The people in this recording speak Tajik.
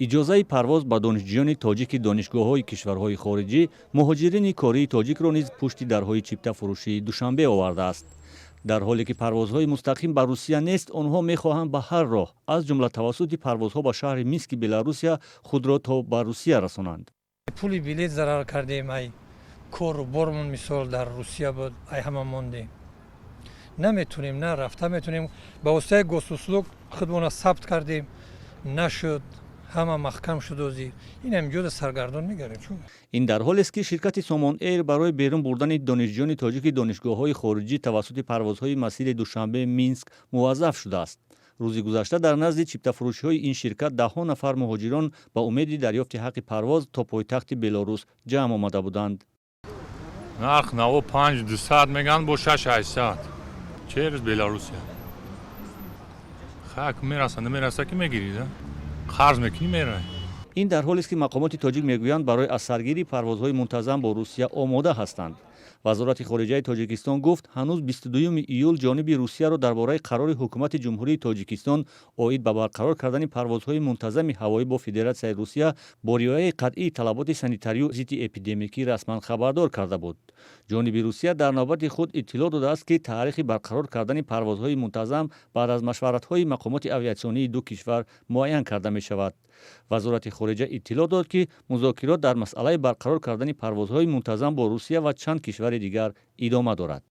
иҷозаи парвоз ба донишҷӯёни тоҷики донишгоҳҳои кишварҳои хориҷӣ муҳоҷирини кории тоҷикро низ пушти дарҳои чиптафурӯшии Душанбе овардааст. дар ҳоле ки парвозҳои мустақим ба Русия нест, онҳо мехоҳанд ба ҳар роҳ, аз ҷумла тавассути парвозҳо ба шаҳри Мински Беларусия худро то ба Русия расонанд. пули билет зарар кардем, ай кору бормон мисол дар Русия буд, ай ҳама мондем. Наметунем, на рафта метунем. Ба воситаи госуслук худмона сабт кардем, нашуд, ҳама маҳкам шуд озир. Ин ҳамҷода саргардон мегарем. ин дар ҳолест ки ширкати Somon Air барои берун бурдани донишҷӯёни тоҷики донишгоҳҳои хориҷӣ тавассути парвозҳои масири Душанбе Минск муваззаф шудааст. рӯзи гузашта дар назди чиптафурӯшиҳои ин ширкат даҳҳо нафар муҳоҷирон ба умеди дарёфти ҳаққи парвоз то пойтахти Белорус ҷамъ омада буданд. нарх наво 5200 меган бо 6800 через Беларусия. хак мераса намераса ки мегирид, қарз мекунӣ мерай. ин дар ҳолест ки мақомоти тоҷик мегӯянд барои аз саргирии парвозҳои мунтазам бо Русия омода ҳастанд. вазорати хориҷаи Тоҷикистон гуфт, ҳанӯз 22 июл ҷониби Русияро дар бораи қарори ҳукумати ҷумҳурии Тоҷикистон оид ба барқарор кардани парвозҳои мунтазами ҳавоӣ бо Федератсияи Русия бо риояи қатъии талаботи санитарию зидди эпидемикӣ расман хабардор карда буд. ҷониби Русия дар навбати худ иттилоъ додааст, ки таърихи барқарор кардани парвозҳои мунтазам баъд аз машваратҳои мақомоти авиатсионии ду кишвар муайян карда мешавад. вазорати хориҷа иттилоъ дод, ки музокирот дар масъалаи барқарор кардани парвозҳои мунтазам бо Русия ва чанд кишвари дигар идома дорад.